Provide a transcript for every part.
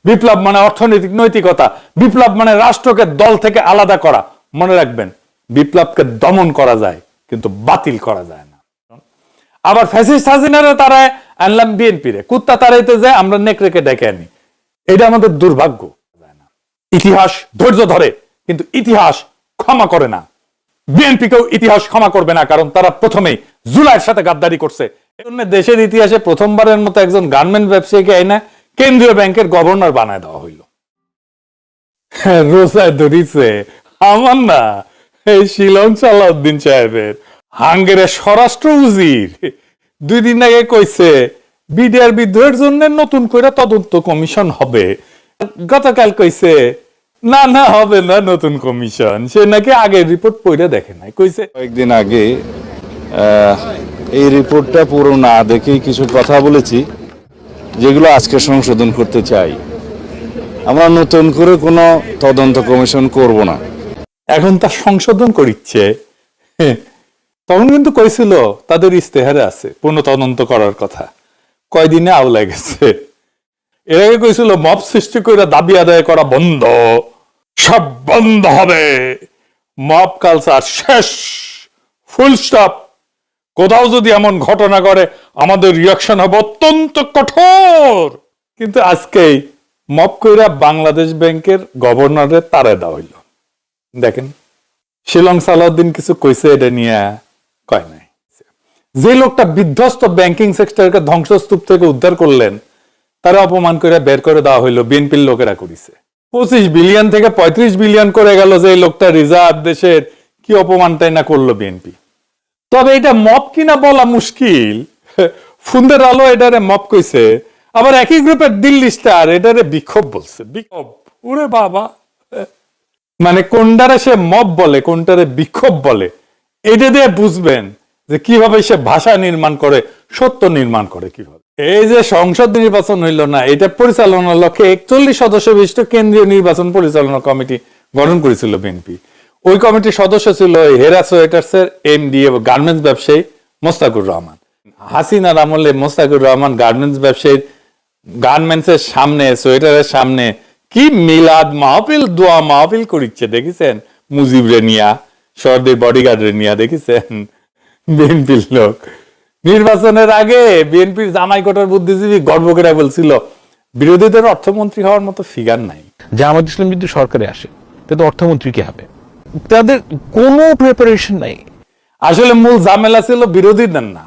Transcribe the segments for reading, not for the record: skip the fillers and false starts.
বিপ্লব মানে অর্থনৈতিক নৈতিকতা, বিপ্লব মানে রাষ্ট্রকে দল থেকে আলাদা করা। মনে রাখবেন, বিপ্লবকে দমন করা যায় কিন্তু বাতিল করা যায় না। আবার ফ্যাসিস্ট হাসিনারে তারা আনলাম বিএনপি রে, কুত্তা তাড়াইতে যায় আমরা নেকড়েকে ডেকে আনি। এটা আমাদের দুর্ভাগ্য। ইতিহাস ধৈর্য ধরে কিন্তু ইতিহাস ক্ষমা করে না। বিএনপিকেও ইতিহাস ক্ষমা করবে না, কারণ তারা প্রথমেই জুলাইয়ের সাথে গাদ্দারি করছে। এজন্য দেশের ইতিহাসে প্রথমবারের মতো একজন গার্মেন্ট ব্যবসায়ীকে আইনা কেন্দ্রীয় ব্যাংকের গভর্নর বানায় দেওয়া হইল। রোসায় ধরিছে আমার না, এই শিলং সালাউদ্দিন সাহেবের হাঙ্গেরের স্বরাষ্ট্র উজির 2 দিন আগে কইছে বিডিআর বিদ্রোহের জন্য নতুন করে তদন্ত কমিশন হবে। গতকাল কইছে না না হবে না নতুন কমিশন, সে নাকি আগের রিপোর্ট পড়ে দেখে নাই। কইছে কয়েকদিন আগে এই রিপোর্টটা পুরো না দেখেই কিছু কথা বলেছি যেগুলো আজকে সংশোধন করতে চাই। আমরা নতুন করে কোনো তদন্ত কমিশন করব না। এখন তা সংশোধন করিচ্ছে। তখন কিন্তু কইছিল তাদের ইস্তেহারে আছে পুনঃ তদন্ত করার কথা, কয়দিনে আওলা গেছে। এর আগে কইছিল মব সৃষ্টি করে দাবি আদায় করা বন্ধ, সব বন্ধ হবে, মব কালচার শেষ, ফুল স্টপ। কোথাও যদি এমন ঘটনা করে আমাদের রিয়াকশন হবে অত্যন্ত কঠোর। কিন্তু আজকেই মব কইরা বাংলাদেশ ব্যাংকের গভর্নরের তাড়ায় দেওয়া হইল। দেখেন শিলং সালাউদ্দিন কিছু কইছে এটা নিয়ে? কয় নাই। যে লোকটা বিধ্বস্ত ব্যাংকিং সেক্টরকে ধ্বংসস্তূপ থেকে উদ্ধার করলেন তারা অপমান করে বের করে দেওয়া হইলো। বিএনপির লোকেরা করেছে। 25 বিলিয়ন থেকে 35 বিলিয়ন করে গেল যে লোকটা রিজার্ভ দেশের, কি অপমানটাই না করলো বিএনপি। তবে এটা মব কিনা বলা মুশকিল। ফুন্দের আলো এটারে মব কইছে, আবার একই গ্রুপের দিল্লি স্টার এটারে বিক্ষোভ বলছে। বিক্ষোভ, ওরে বাবা, মানে কোনটারে সে মব বলে কোনটারে বিক্ষোভ বলে, এটা দিয়ে বুঝবেন যে কিভাবে সে ভাষা নির্মাণ করে, সত্য নির্মাণ করে কিভাবে। এই যে সংসদ নির্বাচন হইল না, এটা পরিচালনার লক্ষ্যে 41 সদস্য বিশিষ্ট কেন্দ্রীয় নির্বাচন পরিচালনা কমিটি গঠন করেছিল বিএনপি। ওই কমিটির সদস্য ছিল হেরা সোয়েটার্সের এমডি এবং গার্মেন্টস ব্যবসায়ী মোস্তাকুর রহমান। হাসিনার আমলে মোস্তাকুর রহমান গার্মেন্টস ব্যবসায়ীর গার্মেন্টসের সামনে, সোয়েটারের সামনে কি মিলাদ মাহফিল, দোয়া মাহফিল করিচ্ছে দেখেছেন? মুজিবরে নিয়া, সর্দের বডিগার্ডরে নিয়া দেখেছেন? বিএনপির লোক নির্বাচনের আগে বিএনপির জামাই কোটার বুদ্ধিজীবী গর্ব করে বলছিল বিরোধীদের অর্থমন্ত্রী হওয়ার মতো ফিগার নাই। জামাত ইসলাম যদি সরকারে আসে তাহলে অর্থমন্ত্রী কি হবে? তাদের কোনো প্রিপারেশন নাই। আসলে মূল ঝামেলা ছিল বিরোধীদের না,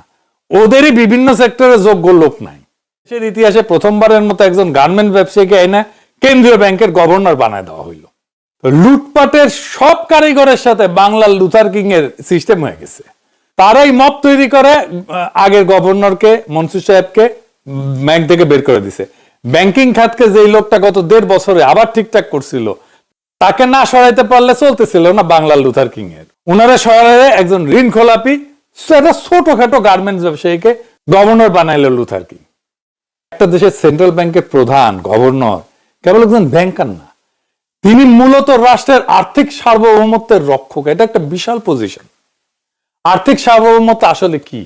ওদেরই বিভিন্ন সেক্টরে যোগ্য লোক নাই। দেশের ইতিহাসে প্রথমবারের মতো একজন গার্মেন্ট ব্যবসায়ীকে এনে কেন্দ্রীয় ব্যাংকের গভর্নর বানায় দেওয়া হইল। লুটপাটের সব কারিগরের সাথে বাংলার লুথার কিং এর সিস্টেম হয়ে গেছে। তারাই মব তৈরি করে আগের গভর্নরকে, মনসুর সাহেবকে ব্যাংক থেকে বের করে দিছে। ব্যাংকিং খাতকে যেই লোকটা গত 1.5 বছরে আবার ঠিকঠাক করছিল, তাকে না সরাইতে পারলে চলতেছিল না বাংলার লুথার কিং এর। ওনারা সরাইলে একজন ঋণ খোলাপি একটা ছোটখাটো গার্মেন্টস ব্যবসায়ীকে গভর্নর বানাইল লুথার কিং। একটা দেশের সেন্ট্রাল ব্যাংকের প্রধান গভর্নর কেবল একজন ব্যাংকার না, তিনি মূলত রাষ্ট্রের আর্থিক সার্বভৌমত্বের রক্ষক। এটা একটা বিশাল পজিশন। আর্থিক সার্বভৌমত্ব আসলে কি?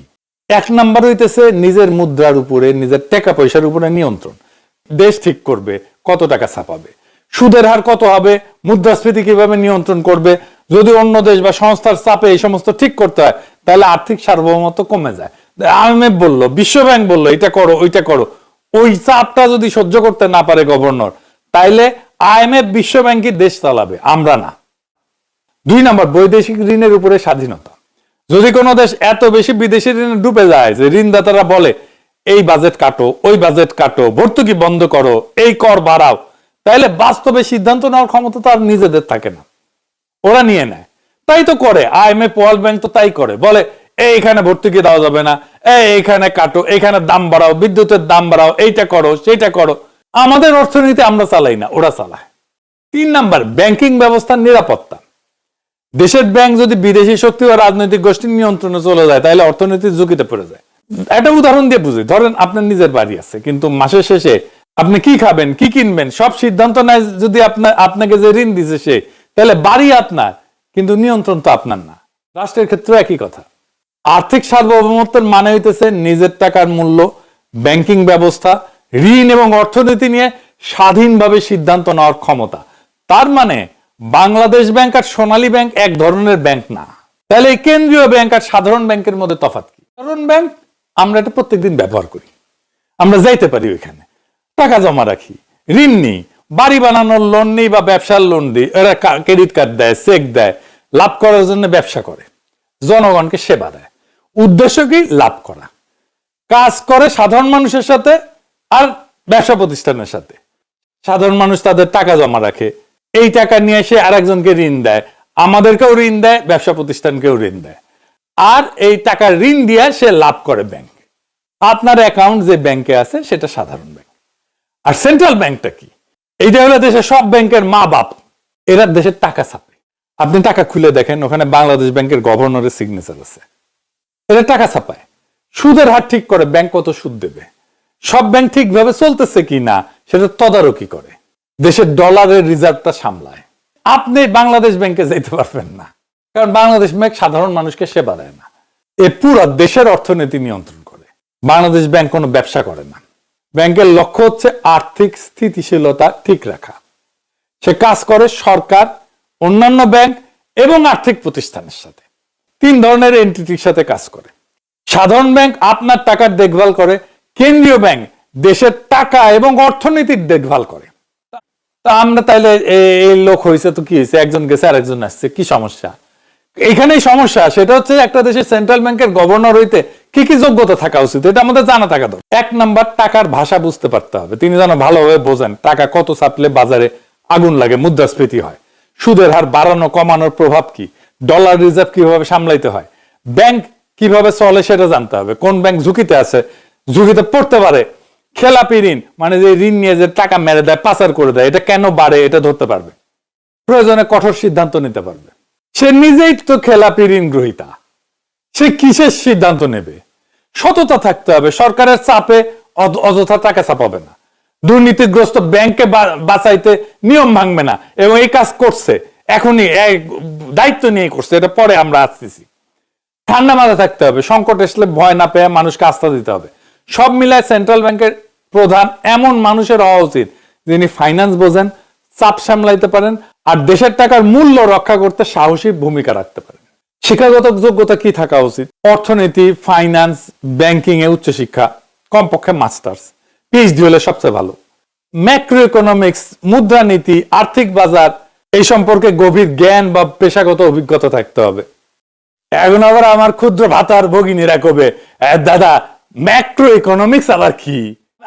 1 নাম্বার হইতেছে নিজের মুদ্রার উপরে, নিজের টাকা পয়সার উপরে নিয়ন্ত্রণ। দেশ ঠিক করবে কত টাকা ছাপাবে, সুদের হার কত হবে, মুদ্রাস্ফীতি কিভাবে নিয়ন্ত্রণ করবে। যদি অন্য দেশ বা সংস্থার চাপে এই সমস্ত ঠিক করতে হয় তাহলে আর্থিক সার্বভৌমত্ব কমে যায়। IMF বললো, বিশ্বব্যাংক বললো এটা করো ওইটা করো, ওই চাপটা যদি সহ্য করতে না পারে গভর্নর, তাইলে IMF বিশ্বব্যাংকই দেশ চালাবে, আমরা না। 2 নাম্বার বৈদেশিক ঋণের উপরে স্বাধীনতা। যদি কোনো দেশ এত বেশি বিদেশি ঋণে ডুবে যায় যে ঋণদাতারা বলে এই বাজেট কাটো, ওই বাজেট কাটো, ভর্তুকি বন্ধ করো, এই কর বাড়াও, তাহলে বাস্তবে সিদ্ধান্ত নেওয়ার ক্ষমতা তো আর নিজেদের থাকে না, ওরা নিয়ে নেয়। তাই তো করে IMF, ওয়ার্ল্ড ব্যাংক তো তাই করে, বলে এইখানে ভর্তুকি দেওয়া যাবে না, এইখানে কাটো, এইখানে দাম বাড়াও, বিদ্যুতের দাম বাড়াও, এইটা করো সেইটা করো। আমাদের অর্থনীতি আমরা চালাই না, ওরা চালায়। 3 নাম্বার ব্যাংকিং ব্যবস্থার নিরাপত্তা। দেশের ব্যাংক যদি বিদেশি শক্তি ও রাজনৈতিক গোষ্ঠীর নিয়ন্ত্রণে চলে যায় তাহলে অর্থনীতির ঝুঁকিতে পড়ে যায়। একটা উদাহরণ দিয়ে বুঝি, ধরেন আপনার নিজের বাড়ি আছে, কিন্তু মাসের শেষে আপনি কি খাবেন, কি কিনবেন সব সিদ্ধান্ত নেয় যদি আপনাকে যে ঋণ দিছে সে, তাহলে বাড়ি আপনার কিন্তু নিয়ন্ত্রণ তো আপনার না। রাষ্ট্রের ক্ষেত্রে একই কথা। আর্থিক সার্বভৌমত্বের মানে হইতেছে নিজের টাকার মূল্য, ব্যাংকিং ব্যবস্থা, ঋণ এবং অর্থনীতি নিয়ে স্বাধীনভাবে সিদ্ধান্ত নেওয়ার ক্ষমতা। তার মানে বাংলাদেশ ব্যাংক আর সোনালী ব্যাংক এক ধরনের ব্যাংক না। তাহলে এই কেন্দ্রীয় ব্যাংক আর সাধারণ ব্যাংকের মধ্যে তফাৎ কি? সাধারণ ব্যাংক আমরা এটা প্রত্যেকদিন ব্যবহার করি, আমরা যাইতে পারি ওইখানে, টাকা জমা রাখি, ঋণ নিই, বাড়ি বানানোর লোন নেই বা ব্যবসার লোন দিই, এরা ক্রেডিট কার্ড দেয়, চেক দেয়, লাভ করার জন্য ব্যবসা করে, জনগণকে সেবা দেয়। উদ্দেশ্য কি? লাভ করা। কাজ করে সাধারণ মানুষের সাথে আর ব্যবসা প্রতিষ্ঠানের সাথে। সাধারণ মানুষ তাদের টাকা জমা রাখে, এই টাকা নিয়ে এসে আরেকজনকে ঋণ দেয়, আমাদেরকেও ঋণ দেয়, ব্যবসা প্রতিষ্ঠানকেও ঋণ দেয়, আর এই টাকা ঋণ দিয়ে সে লাভ করে ব্যাংক। আপনার অ্যাকাউন্ট যে ব্যাংকে আছে সেটা সাধারণ ব্যাংক। আর সেন্ট্রাল ব্যাংকটা কি? এইটা হলো দেশের সব ব্যাংকের মা বাপ, এরা দেশের টাকা ছাপে। আপনি টাকা খুলে দেখেন, ওখানে বাংলাদেশ ব্যাংকের গভর্নরের সিগনেচার আছে। এরা টাকা ছাপায়, সুদের হার ঠিক করে, ব্যাংক কত সুদ দেবে, সব ব্যাংক ঠিকভাবে চলতেছে কি না সেটা তদারকি করে, দেশের ডলারের রিজার্ভটা সামলায়। আপনি বাংলাদেশ ব্যাংকে যেতে পারবেন না, কারণ বাংলাদেশ ব্যাংক সাধারণ মানুষকে সেবা দেয় না, এ পুরো দেশের অর্থনীতি নিয়ন্ত্রণ করে। বাংলাদেশ ব্যাংক কোনো ব্যবসা করে না, ব্যাংকের লক্ষ্য হচ্ছে আর্থিক স্থিতিশীলতা ঠিক রাখা। সে কাজ করে সরকার, অন্যান্য ব্যাংক এবং আর্থিক প্রতিষ্ঠানের সাথে, তিন ধরনের এন্টিটির সাথে কাজ করে। সাধারণ ব্যাংক আপনার টাকার দেখভাল করে, কেন্দ্রীয় ব্যাংক দেশের টাকা এবং অর্থনীতির দেখভাল করে। তা আমরা তাইলে এই লোক হয়েছে তো কি হয়েছে, একজন গেছে আর একজন আসছে, কি সমস্যা? এখানেই সমস্যা, সেটা হচ্ছে একটা দেশের সেন্ট্রাল ব্যাংকের গভর্নর হইতে কি কি যোগ্যতা থাকা উচিত, এটা আমাদের জানা থাকা দরকার। এক নাম্বার, টাকার ভাষা বুঝতে পারতে হবে, তিনি যেন ভালোভাবে বোঝেন টাকা কত ছাপলে বাজারে আগুন লাগে, মুদ্রাস্ফীতি হয়, সুদের হার বাড়ানো কমানোর প্রভাব কি, ডলার রিজার্ভ কিভাবে সামলাইতে হয়, ব্যাংক কিভাবে চলে সেটা জানতে হবে, কোন ব্যাংক ঝুঁকিতে আছে, ঝুঁকিতে পড়তে পারে, খেলাপি ঋণ মানে যে ঋণ নিয়ে যে টাকা মেরে দেয়, পাচার করে দেয়, এটা কেন বাড়ে এটা ধরতে পারবে, প্রয়োজনে কঠোর সিদ্ধান্ত নিতে পারবে। সে নিজেই তো খেলাপি ঋণ গ্রহীতা, সে কিসের সিদ্ধান্ত নেবে? সততা থাকতে হবে, সরকারের চাপে অযথা টাকা ছাপাবে না, দুর্নীতিগ্রস্ত ব্যাংকে বাঁচাইতে নিয়ম ভাঙবে না, এবং এই কাজ করছে এখনই, দায়িত্ব নিয়ে করছে, এটা পরে আমরা আসতেছি। ঠান্ডা মাথা থাকতে হবে, সংকট আসলে ভয় না পেয়ে মানুষকে আস্থা দিতে হবে। সব মিলায় সেন্ট্রাল ব্যাংকের প্রধান এমন মানুষের হওয়া উচিত যিনি ফাইন্যান্স বোঝেন, চাপ সামলাইতে পারেন, আর দেশের টাকার মূল্য রক্ষা করতে সাহসী ভূমিকা রাখতে পারেন। শিক্ষাগত যোগ্যতা কি থাকা উচিত? অর্থনীতি, ফাইন্যান্স, ব্যাংকিং এ উচ্চশিক্ষা, কমপক্ষে মাস্টার্স, পিএইচডি হলে সবচেয়ে ভালো। ম্যাক্রো ইকোনমিক্স, মুদ্রানীতি, আর্থিক বাজার এই সম্পর্কে গভীর জ্ঞান বা পেশাগত অভিজ্ঞতা থাকতে হবে। এখন আবার আমার ক্ষুদ্র ভাতার ভগিনীরা কবে, দাদা ম্যাক্রো ইকোনমিক্স আবার কি?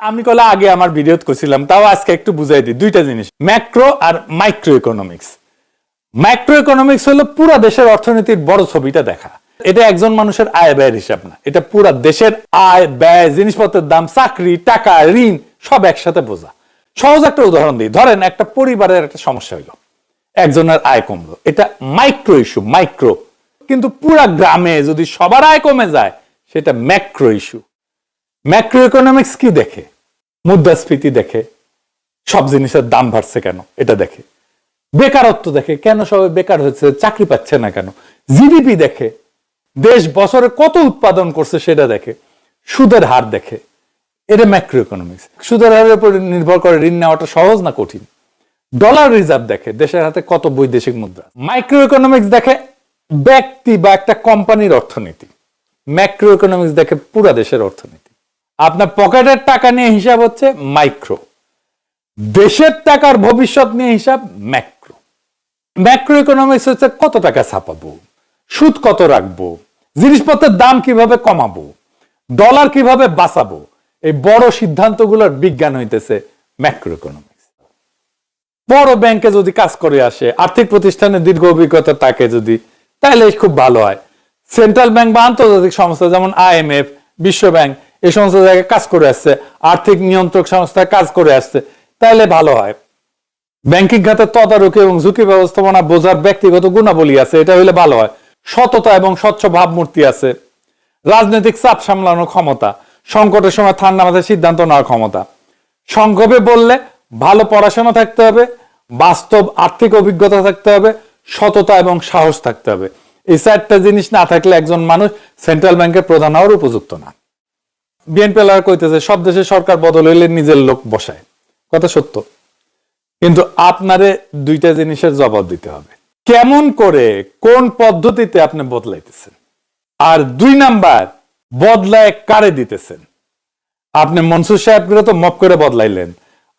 আমি কলে আগে আমার ভিডিও করছিলাম, তাও আজকে একটু বুঝাই দিই দুইটা জিনিস, ম্যাক্রো আর মাইক্রো ইকোনমিক্স। ম্যাক্রো ইকোনমিক্স হলো পুরো দেশের অর্থনীতির বড় ছবিটা দেখা। এটা একজন মানুষের আয় ব্যয়ের হিসাব না, এটা পুরো দেশের আয় ব্যয়, জিনিসপত্রের দাম, চাকরি, টাকা, ঋণ সব একসাথে বোঝা। সহজ একটা উদাহরণ দিই, ধরেন একটা পরিবারের একটা সমস্যা হইলো, একজনের আয় কমলো, এটা মাইক্রো ইস্যু, মাইক্রো। কিন্তু পুরা গ্রামে যদি সবার আয় কমে যায় সেটা ম্যাক্রো ইস্যু। ম্যাক্রো ইকোনমিক্স কি দেখে? মুদ্রাস্ফীতি দেখে, সব জিনিসের দাম বাড়ছে কেন এটা দেখে, বেকারত্ব দেখে, কেন সবাই বেকার হচ্ছে, চাকরি পাচ্ছে না কেন, জিডিপি দেখে, দেশ বছরে কত উৎপাদন করছে সেটা দেখে, সুদের হার দেখে, এটা ম্যাক্রো ইকোনমিক্স। সুদের হারের উপর নির্ভর করে ঋণ নেওয়াটা সহজ না কঠিন। ডলার রিজার্ভ দেখে, দেশের হাতে কত বৈদেশিক মুদ্রা। মাইক্রো ইকোনমিক্স দেখে ব্যক্তি বা একটা কোম্পানির অর্থনীতি, ম্যাক্রো ইকোনমিক্স দেখে পুরো দেশের অর্থনীতি। আপনার পকেটের টাকা নিয়ে হিসাব হচ্ছে মাইক্রো, দেশের টাকার ভবিষ্যৎ নিয়ে হিসাব ম্যাক্রো। ম্যাক্রো ইকোনমিক্স হচ্ছে কত টাকা ছাপাবো, সুদ কত রাখবো, জিনিসপত্রের দাম কিভাবে কমাবো, ডলার কিভাবে বাঁচাবো, এই বড় সিদ্ধান্তগুলোর বিজ্ঞান হইতেছে ম্যাক্রো ইকোনমিক্স। বড় ব্যাংকে যদি কাজ করে আসে, আর্থিক প্রতিষ্ঠানের দীর্ঘ অভিজ্ঞতা তাকে যদি, তাহলে খুব ভালো হয়। সেন্ট্রাল ব্যাংক বা আন্তর্জাতিক সংস্থা যেমন IMF, বিশ্ব ব্যাংক এই সমস্ত জায়গায় কাজ করে আসছে, আর্থিক নিয়ন্ত্রক সংস্থায় কাজ করে আসছে, তাহলে ভালো হয়। ব্যাংকিং খাতে তদারকি এবং ঝুঁকি ব্যবস্থাপনা বোঝার ব্যক্তিগত গুণাবলী আছে, এটা হইলে ভালো হয়। সততা এবং স্বচ্ছ ভাবমূর্তি আছে, রাজনৈতিক চাপ সামলানোর ক্ষমতা, সংকটের সময় ঠান্ডা মাথায় সিদ্ধান্ত নেওয়ার ক্ষমতা। সংক্ষেপে বললে ভালো পড়াশোনা থাকতে হবে, বাস্তব আর্থিক অভিজ্ঞতা থাকতে হবে, সততা এবং সাহস থাকতে হবে। এই চারটা জিনিস না থাকলে একজন মানুষ সেন্ট্রাল ব্যাংকের প্রধান হওয়ার উপযুক্ত না। বিএনপি কইতেছে সব দেশে সরকার বদল হইলে নিজের লোক বসায়, কথা সত্য, কিন্তু আপনারে দুইটা জিনিসের জবাব দিতে হবে। কেমন করে, কোন পদ্ধতিতে আপনি বদলাইতেছেন, আর 2 নাম্বার, বদলায় কারে দিতেছেন। আপনি মনসুর সাহেবকে তো মপ করে বদলাইলেন,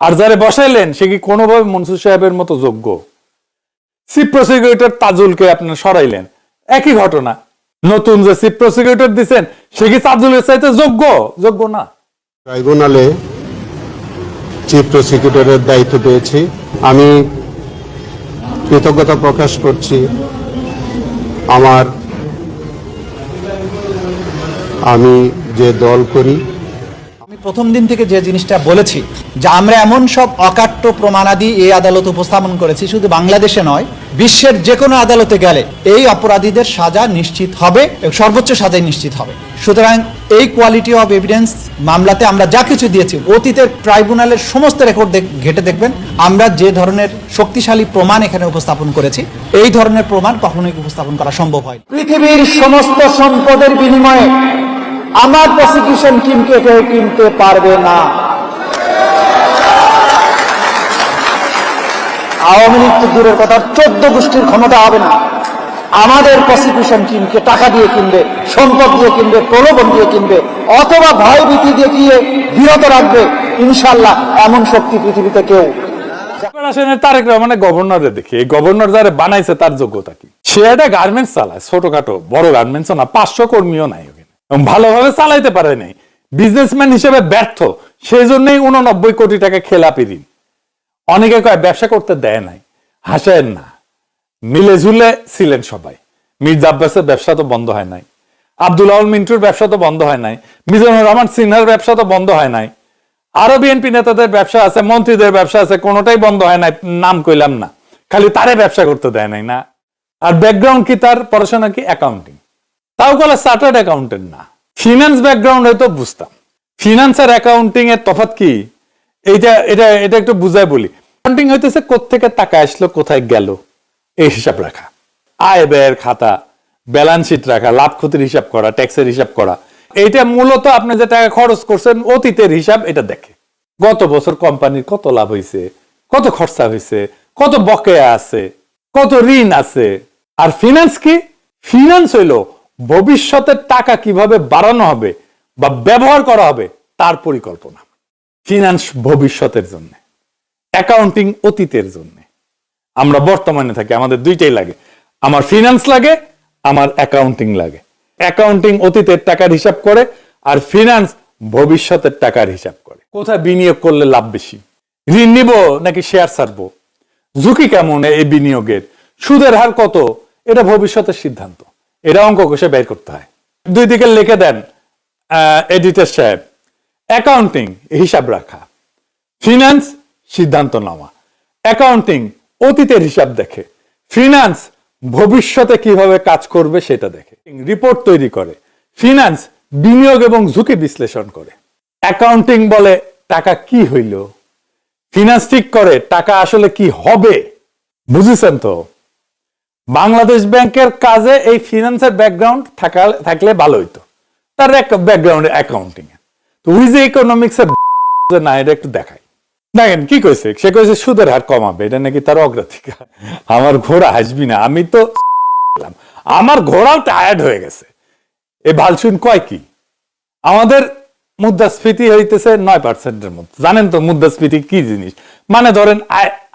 আর যারে বসাইলেন সে কি কোনোভাবে মনসুর সাহেবের মতো যোগ্য? চিফ প্রসিকিউটর তাজুলকে আপনি সরাইলেন, একই ঘটনা। নতুন যে চিফ প্রসিকিউটর দিচ্ছেন সে কি তাজুলের চাইতে যোগ্য? যোগ্য না। ট্রাইব্যুনালে চিফ প্রসিকিউটরের দায়িত্ব পেয়েছি। আমি কৃতজ্ঞতা প্রকাশ করছি আমি যে দল করি। আমি প্রথম দিন থেকে যে জিনিসটা বলেছি যে আমরা এমন সব অকাট্য প্রমাণাদি এই আদালত উপস্থাপন করেছি, শুধু বাংলাদেশে নয়, বিশ্বের যে কোনো আদালতে গেলে এই অপরাধীদের সাজা নিশ্চিত হবে, সর্বোচ্চ সাজাই নিশ্চিত হবে। সুতরাং এই কোয়ালিটি অফ এভিডেন্স মামলাতে আমরা যা কিছু দিয়েছি, অতীতের ট্রাইব্যুনালের সমস্ত রেকর্ড ঘেটে দেখবেন আমরা যে ধরনের শক্তিশালী প্রমাণ এখানে উপস্থাপন করেছি, এই ধরনের প্রমাণ কখনোই উপস্থাপন করা সম্ভব হয়। পৃথিবীর সমস্ত সম্পদের বিনিময়ে আমার প্রসিকিউশন টিমকে কেউ কিনতে পারবে না। আওয়ামী লীগ তো দূরের কথা, 14 গোষ্ঠীর ক্ষমতা হবে না আমাদের প্রসিকিউশন টিমকে টাকা দিয়ে কিনবে, সম্পদ দিয়ে কিনবে, প্রলোভন দিয়ে কিনবে, অথবা ভয় ভীতি দেখিয়ে বিরত রাখবে। ইনশাল্লাহ এমন শক্তি পৃথিবীতে কেউ। তারেক রহমানের গভর্নরে দেখি, এই গভর্নর যারা বানাইছে তার যোগ্যতা কি? সে একটা গার্মেন্টস চালায়, ছোটখাটো, বড় গার্মেন্টস না, 500 কর্মীও নাই, ভালোভাবে চালাইতে পারে নাই, বিজনেসম্যান হিসেবে ব্যর্থ, সেই জন্যই 89 কোটি টাকা খেলাপি ঋণ। অনেকে কয় ব্যবসা করতে দেয় নাই, হাসেন না, মিলে ঝুলে ছিলেন সবাই। মির্জা আব্বাসের ব্যবসা তো বন্ধ হয় নাই, আব্দুল আউল মিন্টুর ব্যবসা তো বন্ধ হয় নাই, মিজানুর রহমান সিনহার ব্যবসা তো বন্ধ হয় নাই, আরো বিএনপি নেতাদের ব্যবসা আছে, মন্ত্রীদের ব্যবসা আছে, কোনোটাই বন্ধ হয় নাই, নাম কইলাম না, খালি তারে ব্যবসা করতে দেয় নাই না। আর ব্যাকগ্রাউন্ড কি তার? পড়াশোনা কি? অ্যাকাউন্টিং, তাও বলে চার্টার্ড অ্যাকাউন্টেন্ট না। ফিনান্স ব্যাকগ্রাউন্ড হয়তো বুঝতাম, ফিনান্স আর অ্যাকাউন্টিং এর তফাৎ কি এটা এটা এটা একটু বুঝাই বলি। অ্যাকাউন্টিং হইতেছে কোত্থেকে টাকা আসলো, কোথায় গেল, এই হিসাব রাখা, আয় ব্যয়ের খাতা, ব্যালেন্স শিট রাখা, লাভ ক্ষতির হিসাব করা, ট্যাক্সের হিসাব করা। এইটা মূলত আপনি যে টাকা খরচ করছেন অতীতের হিসাব এটা দেখে। গত বছর কোম্পানির কত লাভ হয়েছে, কত খরচা হয়েছে, কত বকেয়া আছে, কত ঋণ আছে। আর ফিনান্স কি? ফিনান্স হইলো ভবিষ্যতের টাকা কিভাবে বাড়ানো হবে বা ব্যবহার করা হবে তার পরিকল্পনা। ফিনান্স ভবিষ্যতের জন্য, অ্যাকাউন্টিং অতীতের জন্য। আমরা বর্তমানে থাকি, আমাদের দুইটাই লাগে, আমার ফিনান্স লাগে, আমার অ্যাকাউন্টিং লাগে। অ্যাকাউন্টিং অতীতের টাকার হিসাব করে, আর ফিনান্স ভবিষ্যতের টাকার হিসাব করে। কোথায় বিনিয়োগ করলে লাভ বেশি, ঋণ নিব নাকি শেয়ার ছাড়বো, ঝুঁকি কেমন এই বিনিয়োগের, সুদের হার কত, এটা ভবিষ্যতের সিদ্ধান্ত। এটা অঙ্ক কষে বের করতে হয়। দুই দিকে লিখে দেন এডিটর সাহেব, অ্যাকাউন্টিং হিসাব রাখা, ফিনান্স সিদ্ধান্ত নেওয়া। অ্যাকাউন্টিং অতীতের হিসাব দেখে, ফিনান্স ভবিষ্যতে কিভাবে কাজ করবে সেটা দেখে, রিপোর্ট তৈরি করে। ফিনান্স বিনিয়োগ এবং ঝুঁকি বিশ্লেষণ করে। অ্যাকাউন্টিং বলে টাকা কি হইল, ফিনান্স ঠিক করে টাকা আসলে কি হবে। বুঝেছেন তো? বাংলাদেশ ব্যাংকের কাজে এই ফিনান্সের ব্যাকগ্রাউন্ড থাকলে ভালো হইতো, তার ব্যাকগ্রাউন্ড অ্যাকাউন্টিং এ। তো উই যে ইকোনমিক্স এর না, এটা একটু দেখাই। দেখেন কি কইছে, সে কইছে সুদের হার কমাবে, এটা নাকি তার অগ্রাধিকার। আমার ঘোড়া হাসবি না, আমি তো আমার ঘোড়াও টায়ার্ড হয়ে গেছে। এই ভালসুন কয় কি, আমাদের মুদ্রাস্ফীতি হইতেছে 9%-এর মতো। জানেন তো মুদ্রাস্ফীতি কি জিনিস? মানে ধরেন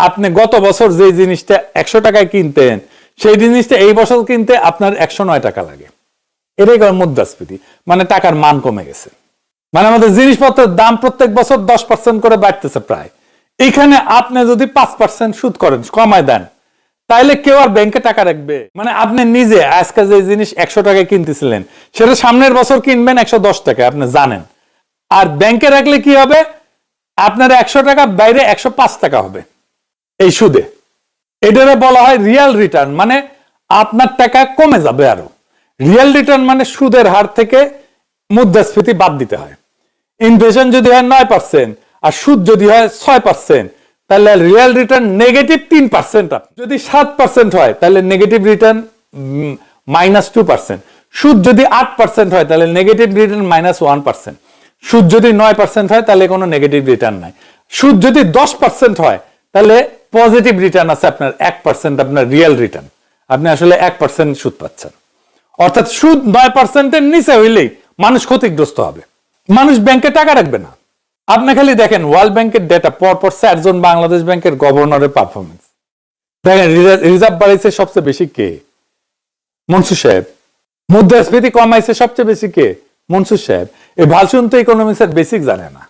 আপনি গত বছর যে জিনিসটা 100 টাকায় কিনতেন, সেই জিনিসটা এই বছর কিনতে আপনার 109 টাকা লাগে। এটাই মুদ্রাস্ফীতি, মানে টাকার মান কমে গেছে। মানে আমাদের জিনিসপত্রের দাম প্রত্যেক বছর 10% করে বাড়তেছে প্রায়। এখানে আপনি যদি 5% সুদ করেন, কমায় দেন, তাইলে কেউ আর ব্যাংকে টাকা রাখবে? মানে আপনি নিজে আজকে যে জিনিস 100 টাকায় কিনতেছিলেন, সেটা সামনের বছর কিনবেন 110 টাকায়, আপনি জানেন। আর ব্যাংকে রাখলে কি হবে, আপনার 100 টাকা বাইরে 105 টাকা হবে এই সুদে। এটারে বলা হয় রিয়াল রিটার্ন, মানে আপনার টাকা কমে যাবে আরো। রিয়াল রিটার্ন মানে সুদের হার থেকে মুদ্রাস্ফীতি বাদ দিতে হয়। ইনফ্লেশন যদি হয় 9% আর সুদ যদি হয় 6%, তাহলে রিয়াল রিটার্ন নেগেটিভ 3%। যদি 7% হয় তাহলে নেগেটিভ রিটার্ন -2%। সুদ যদি 8% হয় তাহলে নেগেটিভ রিটার্ন -1%। সুদ যদি 9% হয় তাহলে কোনো নেগেটিভ রিটার্ন নাই। সুদ যদি 10% হয় তাহলে পজিটিভ রিটার্ন আছে আপনার 1% আপনার রিয়েল রিটার্ন, আপনি আসলে 1% সুদ পাচ্ছেন। অর্থাৎ সুদ 9%-এর নিচে হইলেই মানুষ ক্ষতিগ্রস্ত হবে, মানুষ ব্যাংকে টাকা রাখবে না। আপনি খালি দেখেন ওয়ার্ল্ড ব্যাংকের ডেটা, পরপর 4 জন বাংলাদেশ ব্যাংকের গভর্নরের পারফরমেন্স দেখেন। রিজার্ভ বাড়াইছে সবচেয়ে বেশি কে? মনসুর সাহেব। মুদ্রাস্ফীতি কমাইছে সবচেয়ে বেশি কে? মনসুর সাহেব। এই ভালসুন তো ইকোনমিক্সের বেসিক জানে না,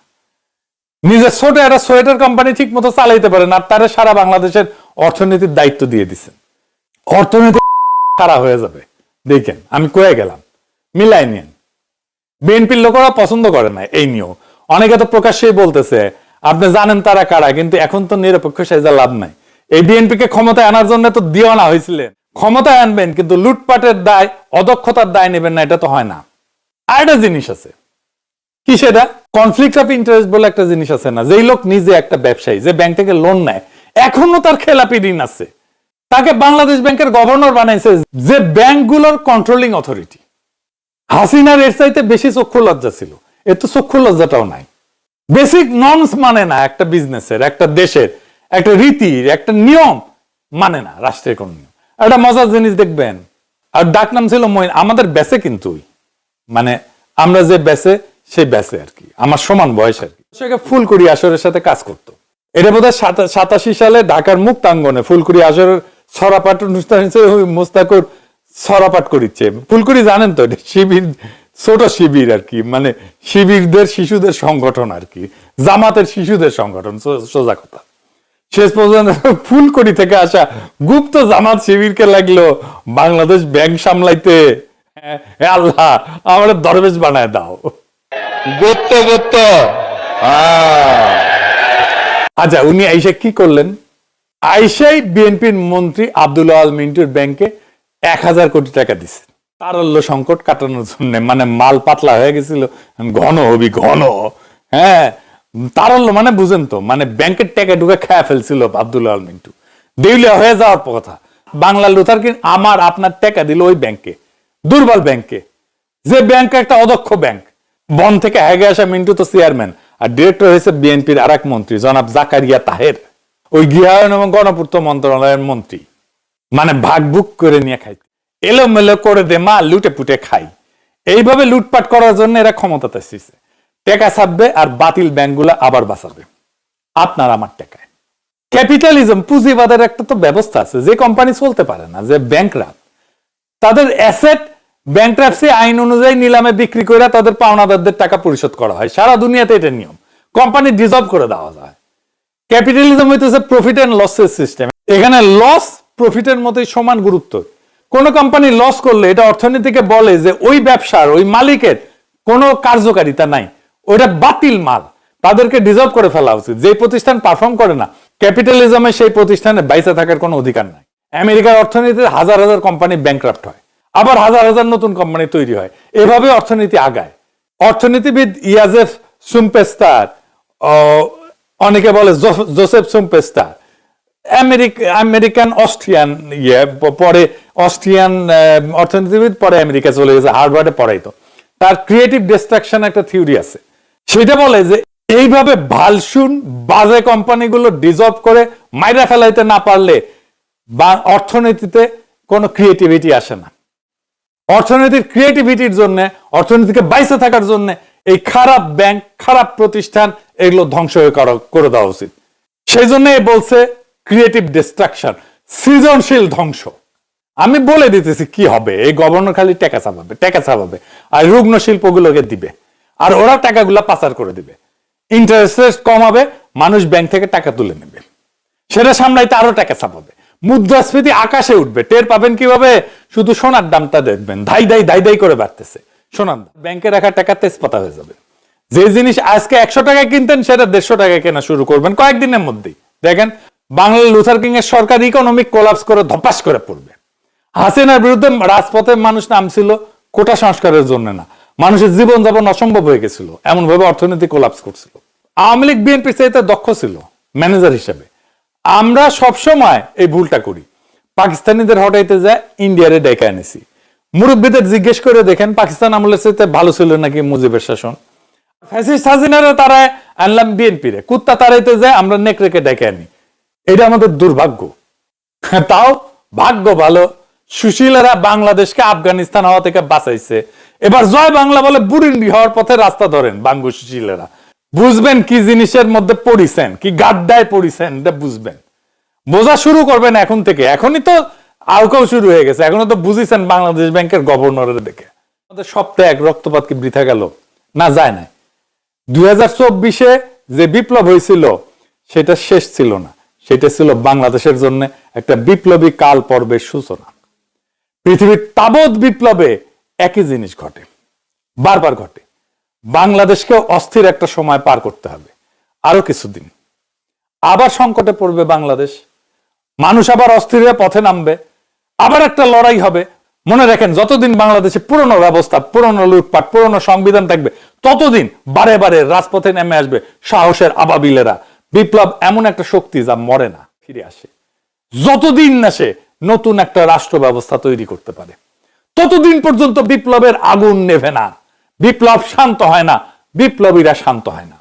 নিজের ছোট একটা সোয়েটার কোম্পানি ঠিক মতো চালাইতে পারে না, আর তারা সারা বাংলাদেশের অর্থনীতির দায়িত্ব দিয়ে দিচ্ছেন। অর্থনীতি খারাপ হয়ে যাবে দেখেন, আমি কয়ে গেলাম, মিলাই নিন। বিএনপির লোকেরা পছন্দ করে না এই নিয়েও, অনেকে তো প্রকাশ্যেই বলতেছে আপনি জানেন তারা কারা, কিন্তু এখন তো নিরপেক্ষ সাইজা লাভ নাই। এই বিএনপিকে ক্ষমতায় আনার জন্য তো দিওয়ানা হয়েছিলেন, ক্ষমতায় আনবেন কিন্তু লুটপাটের দায়, অদক্ষতার দায় নেবেন না, এটা তো হয় না। আর একটা জিনিস আছে, কি সেটা? কনফ্লিক্ট অফ ইন্টারেস্ট বলে একটা জিনিস আছে না? যেই লোক নিজে একটা ব্যবসায়ী, যে ব্যাংক থেকে লোন নেয়, এখনো তার খেলাপি ঋণ আছে, তাকে বাংলাদেশ ব্যাংকের গভর্নর বানাইছে, যে ব্যাংকগুলোর কন্ট্রোলিং অথরিটি। হাসিনার এর চাইতে বেশি চক্ষু লজ্জা ছিল, এর তো চক্ষু লজ্জাটাও নাই। বেসিক নর্মস মানে না একটা বিজনেসের, একটা দেশের, একটা রীতির, একটা নিয়ম মানে না, রাষ্ট্রের কোন নিয়ম। একটা মজার জিনিস দেখবেন, আর ডাক নাম ছিল মইন। আমাদের বেসে কিন্তু মানে আমরা যে বেসে সেই বেসে আর কি, আমার সমান বয়স আর কি, সেটা ফুলকুড়ি আসরের সাথে কাজ করতো। এটা বোধ হয় 87 সালে ঢাকার মুক্তাঙ্গনে ফুলকুড়ি আসরের ছড়াপাঠ অনুষ্ঠান হিসেবে মোস্তাকুর ছড়াপাঠ করিচ্ছে। ফুলকুড়ি জানেন তো, এটা শিবির, ছোট শিবির আর কি, মানে শিবিরদের শিশুদের সংগঠন আর কি, জামাতের শিশুদের সংগঠন, সোজা কথা। শেষ পর্যন্ত ফুলকুড়ি থেকে আসা গুপ্ত জামাত শিবিরকে লাগলো বাংলাদেশ ব্যাংক সামলাইতে। আল্লাহ আমার দরবেশ বানায় দাও, গুপ্ত গুপ্ত। আচ্ছা, উনি আইসা কি করলেন? আইসাই বিএনপির মন্ত্রী আব্দুল আল মিন্টুর ব্যাংকে 1000 কোটি টাকা দিছে তারল্য সংকট কাটানোর জন্য। মানে মাল পাতলা হয়ে গেছিল, ঘন হবি ঘন। হ্যাঁ, তারল্য মানে বুঝেন তো, মানে ব্যাংকের টাকা ঢুকে খেয়ে ফেলছিল আব্দুল আল মিন্টু, দেউলিয়া হয়ে যাওয়ার কথা। বাংলা লুথার কি আমার আপনার টাকা দিল ওই ব্যাংকে, দুর্বল ব্যাংকে, যে ব্যাংক একটা অদক্ষ ব্যাংক। বন থেকে হেগে আসা মিন্টু তো চেয়ারম্যান, আর ডিরেক্টর হয়েছে বিএনপির আরেক মন্ত্রী জনাব জাকারিয়া তাহের, ওই গৃহায়ন এবং গণপূর্ত মন্ত্রণালয়ের মন্ত্রী। মানে ভাগ বুক করে নিয়ে খাই, এলোমেলো করে দে মা, লুটে পুটে খাই। এইভাবে লুটপাট করার জন্য এরা ক্ষমতাতে এসেছে, টাকা ছাপবে আর বাতিল ব্যাংকগুলো আবার বাঁচাবে আপনার আমার টাকায়। ক্যাপিটালিজম, পুঁজিবাদের একটা তো ব্যবস্থা আছে। যে কোম্পানি চলতে পারে না, যে ব্যাংকরাপ, তাদের অ্যাসেট ব্যাংকরাপসি আইন অনুযায়ী নিলামে বিক্রি করে তাদের পাওনাদারদের টাকা পরিশোধ করা হয়। সারা দুনিয়াতে এটা নিয়ম, কোম্পানি ডিজলভ করে দেওয়া যায়। ক্যাপিটালিজম হইতেছে প্রফিট এন্ড লসের সিস্টেম। এখানে লস প্রফিটের মতোই সমান গুরুত্ব। কোন কোম্পানি লস করলে এটা অর্থনীতিকে বলে যে ওই ব্যবসার, ওই মালিকের কোনো কার্যকারিতা নাই, ওইটা বাতিল মাল, তাদেরকে ডিজলভ করে ফেলা উচিত। যে প্রতিষ্ঠান পারফর্ম করে না, ক্যাপিটালিজমে সেই প্রতিষ্ঠানে বাইসে থাকার কোনো অধিকার নাই। আমেরিকার অর্থনীতিতে হাজার হাজার কোম্পানি ব্যাংক্রাফট হয়, আবার হাজার হাজার নতুন কোম্পানি তৈরি হয়, এভাবে অর্থনীতি আগায়। অর্থনীতিবিদ ইয়াজেফ সুম্পেস্তার, অনেকে বলে জোসেফ সুম্পেস্তার, আমেরিকান অস্ট্রিয়ান পরে অস্ট্রিয়ান অর্থনীতিবিদ, পরে আমেরিকা চলে গেছে, হার্ভার্ডে পড়াইতো। তার ক্রিয়েটিভ ডিস্ট্রাকশন একটা থিওরি আছে, সেটা বলে যে এইভাবে ভালসুন বাজে কোম্পানিগুলো ডিজলভ করে মাইরা ফেলাইতে না পারলে বা অর্থনীতিতে কোনো ক্রিয়েটিভিটি আসে না। অর্থনীতির ক্রিয়েটিভিটির জন্য, অর্থনীতিকে বাইসে থাকার জন্য এই খারাপ ব্যাংক, খারাপ প্রতিষ্ঠান, এগুলো ধ্বংস করে দেওয়া উচিত। সেই জন্য বলছে ক্রিয়েটিভ ডিস্ট্রাকশন, সৃজনশীল ধ্বংস। আমি বলে দিতেছি কি হবে, এই গভর্নর খালি টাকা ছাপাবে আর রুগ্ন শিল্পগুলোকে দিবে, আর ওরা টাকাগুলো পাচার করে দিবে, ইন্টারেস্ট রেট কমাবে, মানুষ ব্যাংক থেকে টাকা তুলে নেবে, সেটা সামলাইতে আরো টাকা ছাপাবে, মুদ্রাস্ফীতি আকাশে উঠবে। টের পাবেন কিভাবে? শুধু সোনার দামটা দেখবেন ধাই ধাই করে বাড়তেছে। সোনার দাম, ব্যাংকে রাখা টাকা তেজপাতা হয়ে যাবে। যে জিনিস আজকে 100 টাকায় কিনতেন সেটা 150 টাকায় কেনা শুরু করবেন কয়েকদিনের মধ্যেই। দেখেন বাংলার লুথার কিং এর সরকার ইকোনমিক কোলাপস করে ধপাস করে পড়বে। হাসিনার বিরুদ্ধে রাজপথে মানুষ নামছিল কোটা সংস্কারের জন্য না, মানুষের জীবনযাপন অসম্ভব হয়ে গেছিল, এমন ভাবে অর্থনীতি কোলাপস করছিল। আওয়ামী লীগ বিএনপি চাইতে দক্ষ ছিল ম্যানেজার হিসেবে। আমরা সবসময় এই ভুলটা করি, পাকিস্তানিদের হটাইতে যায় ইন্ডিয়ারে ডেকে এনেছি। মুরব্বীদের জিজ্ঞেস করে দেখেন পাকিস্তান আমলের চাইতে ভালো ছিল নাকি মুজিবের শাসন। ফ্যাসিস্ট হাসিনারে তারা আনলাম বিএনপি রে, কুত্তা তারাইতে যায় আমরা নেকড়েকে ডেকে আনি। এটা আমাদের দুর্ভাগ্য। তাও ভাগ্য ভালো, সুশীলেরা বাংলাদেশকে আফগানিস্তান হওয়া থেকে বাঁচাইছে। এবার জয় বাংলা বলে বুরুন্ডি হওয়ার পথে রাস্তা ধরেন বাঙ্গু সুশীলেরা। বুঝবেন কি জিনিসের মধ্যে পড়িছেন, কি গাড্ডায় পড়িছেন, এটা বুঝবেন, বোঝা শুরু করবেন এখন থেকে। এখনই তো আউকাও শুরু হয়ে গেছে, এখনো তো বুঝিছেন বাংলাদেশ ব্যাংকের গভর্নরের দেখে। আমাদের সপ্তাহে এক রক্তপাত কি বৃথা গেল? না, যায় না। 2024-এ যে বিপ্লব হয়েছিল সেটা শেষ ছিল না, সেটা ছিল বাংলাদেশের জন্য একটা বিপ্লবী কাল পর্বের সূচনা। পৃথিবীর তাবৎ বিপ্লবে একই জিনিস ঘটে, বারবার ঘটে। বাংলাদেশকে অস্থির একটা সময় পার করতে হবে, আরো কিছুদিন, আবার সংকটে পড়বে বাংলাদেশ, মানুষ আবার অস্থির হয়ে পথে নামবে, আবার একটা লড়াই হবে। মনে রাখেন, যতদিন বাংলাদেশে পুরনো ব্যবস্থা, পুরনো লুটপাট, পুরনো সংবিধান থাকবে, ততদিন বারে বারে রাজপথে নেমে আসবে সাহসের আবাবিলেরা। বিপ্লব এমন একটা শক্তি যা মরে না, ফিরে আসে। যতদিন না সে নতুন একটা রাষ্ট্র ব্যবস্থা তৈরি করতে পারে, ততদিন পর্যন্ত বিপ্লবের আগুন নেভে না, বিপ্লব শান্ত হয় না, বিপ্লবীরা শান্ত হয় না।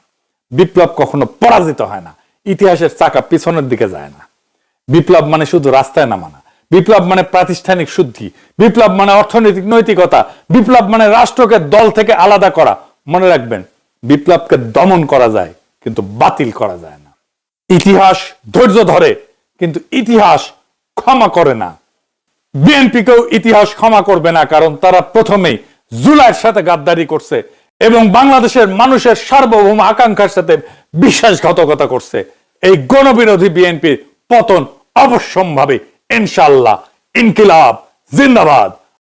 বিপ্লব কখনো পরাজিত হয় না, ইতিহাসের চাকা পিছনের দিকে যায় না। বিপ্লব মানে শুধু রাস্তায় নামা না, বিপ্লব মানে প্রাতিষ্ঠানিক শুদ্ধি, বিপ্লব মানে অর্থনৈতিক নৈতিকতা, বিপ্লব মানে রাষ্ট্রকে দল থেকে আলাদা করা। মনে রাখবেন, বিপ্লবকে দমন করা যায় কিন্তু বাতিল করা যায় না। ইতিহাস ধৈর্য ধরে কিন্তু ইতিহাস ক্ষমা করে না। বিএনপিকেও ইতিহাস ক্ষমা করবে না, কারণ তারা প্রথমেই জুলাইয়ের সাথে গাদ্দারি করছে এবং বাংলাদেশের মানুষের সার্বভৌম আকাঙ্ক্ষার সাথে বিশ্বাসঘাতকতা করছে। এই গণবিরোধী বিএনপির পতন অবশ্যম্ভাবী, ইনশাআল্লাহ। ইনকিলাব জিন্দাবাদ।